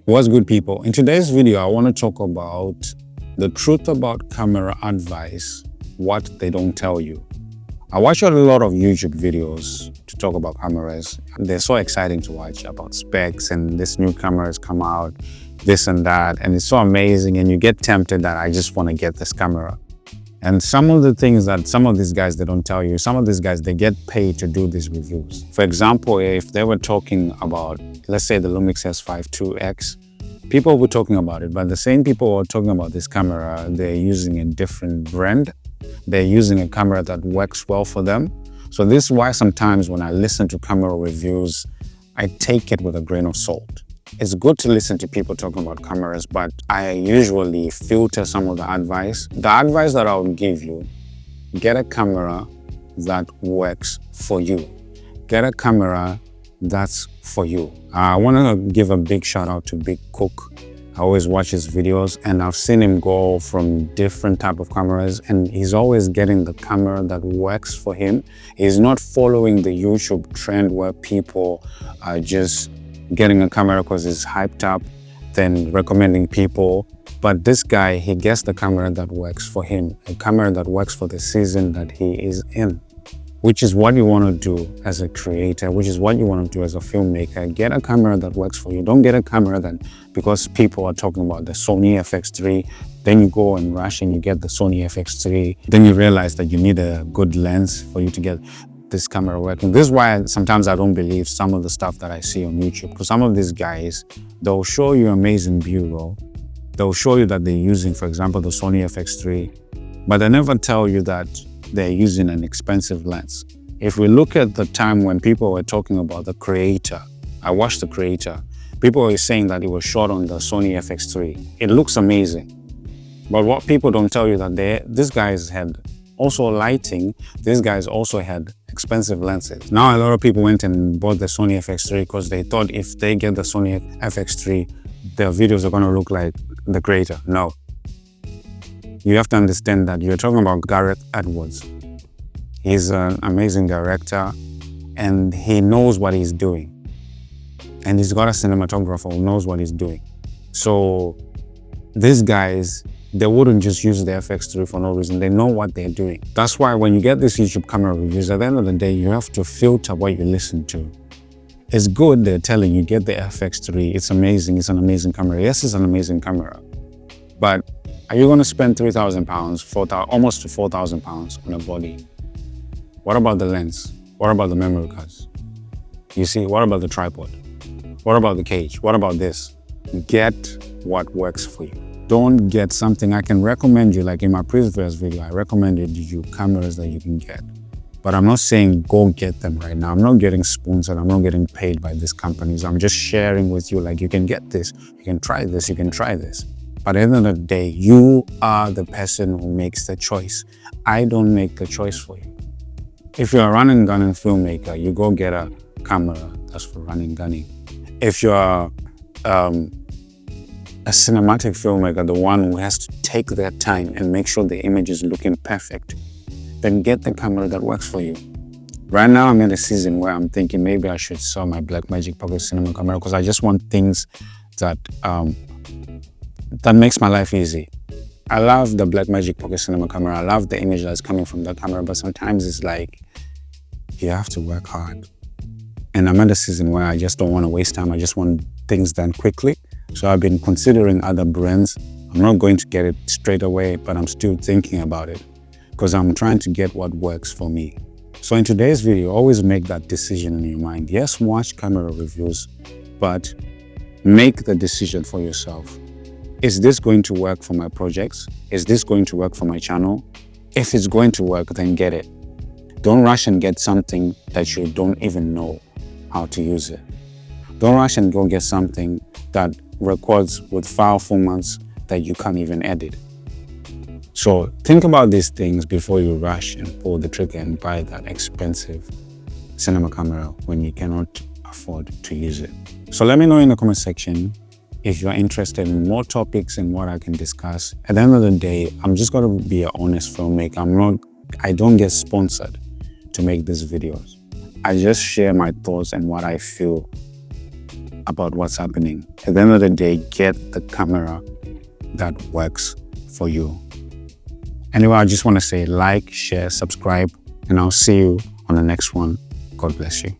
What's good, people? In today's video, I want to talk about the truth about camera advice, what they don't tell you. I watch a lot of YouTube videos to talk about cameras. They're so exciting to watch about specs and this new camera has come out, this and that, and it's so amazing and you get tempted that I just want to get this camera. And some of the things that some of these guys, they don't tell you, some of these guys, they get paid to do these reviews. For example, if they were talking about, let's say the Lumix S5 2X, people were talking about it, but the same people who are talking about this camera, they're using a different brand. They're using a camera that works well for them. So this is why sometimes when I listen to camera reviews, I take it with a grain of salt. It's good to listen to people talking about cameras, but I usually filter some of the advice. The advice that I would give you, get a camera that works for you. Get a camera that's for you. I want to give a big shout out to Big Cook. I always watch his videos and I've seen him go from different type of cameras and he's always getting the camera that works for him. He's not following the YouTube trend where people are just getting a camera because it's hyped up, then recommending people. But this guy, he gets the camera that works for him, a camera that works for the season that he is in, which is what you want to do as a creator, which is what you want to do as a filmmaker. Get a camera that works for you. Don't get a camera that, because people are talking about the Sony FX3, then you go and rush and you get the Sony FX3. Then you realize that you need a good lens for you to get this camera working. This is why sometimes I don't believe some of the stuff that I see on YouTube, because some of these guys, they'll show you amazing B-roll. They'll show you that they're using, for example, the Sony FX3, but they never tell you that they're using an expensive lens. If we look at the time when people were talking about the Creator, I watched the Creator, people were saying that it was shot on the Sony FX3. It looks amazing. But what people don't tell you that these guys had also lighting, these guys also had expensive lenses. Now a lot of people went and bought the Sony FX3 because they thought if they get the Sony FX3, their videos are going to look like the Creator. No. You have to understand that you're talking about Gareth Edwards. He's an amazing director and he knows what he's doing. And he's got a cinematographer who knows what he's doing. So these guys, they wouldn't just use the FX3 for no reason. They know what they're doing. That's why when you get these YouTube camera reviews, at the end of the day, you have to filter what you listen to. It's good they're telling you, get the FX3. It's amazing. It's an amazing camera. Yes, it's an amazing camera. But are you going to spend 3,000 pounds, almost to 4,000 pounds on a body? What about the lens? What about the memory cards? You see, what about the tripod? What about the cage? What about this? Get what works for you. Don't get something. I can recommend you, like in my previous video, I recommended you cameras that you can get. But I'm not saying go get them right now. I'm not getting sponsored. I'm not getting paid by these companies. I'm just sharing with you, like, you can get this, you can try this, you can try this. But at the end of the day, you are the person who makes the choice. I don't make the choice for you. If you're a running gunning filmmaker, you go get a camera that's for running gunning. If you're a cinematic filmmaker, the one who has to take their time and make sure the image is looking perfect, then get the camera that works for you. Right now, I'm in a season where I'm thinking maybe I should sell my Blackmagic Pocket Cinema camera because I just want things that that makes my life easy. I love the Blackmagic Pocket Cinema camera. I love the image that's coming from that camera, but sometimes it's like, you have to work hard. And I'm at a season where I just don't want to waste time. I just want things done quickly. So I've been considering other brands. I'm not going to get it straight away, but I'm still thinking about it because I'm trying to get what works for me. So in today's video, always make that decision in your mind. Yes, watch camera reviews, but make the decision for yourself. Is this going to work for my projects? Is this going to work for my channel? If it's going to work, then get it. Don't rush and get something that you don't even know how to use it. Don't rush and go get something that records with file formats that you can't even edit. So think about these things before you rush and pull the trigger and buy that expensive cinema camera when you cannot afford to use it. So let me know in the comment section if you're interested in more topics and what I can discuss. At the end of the day, I'm just going to be an honest filmmaker. I don't get sponsored to make these videos. I just share my thoughts and what I feel about what's happening. At the end of the day, get the camera that works for you. Anyway, I just want to say like, share, subscribe, and I'll see you on the next one. God bless you.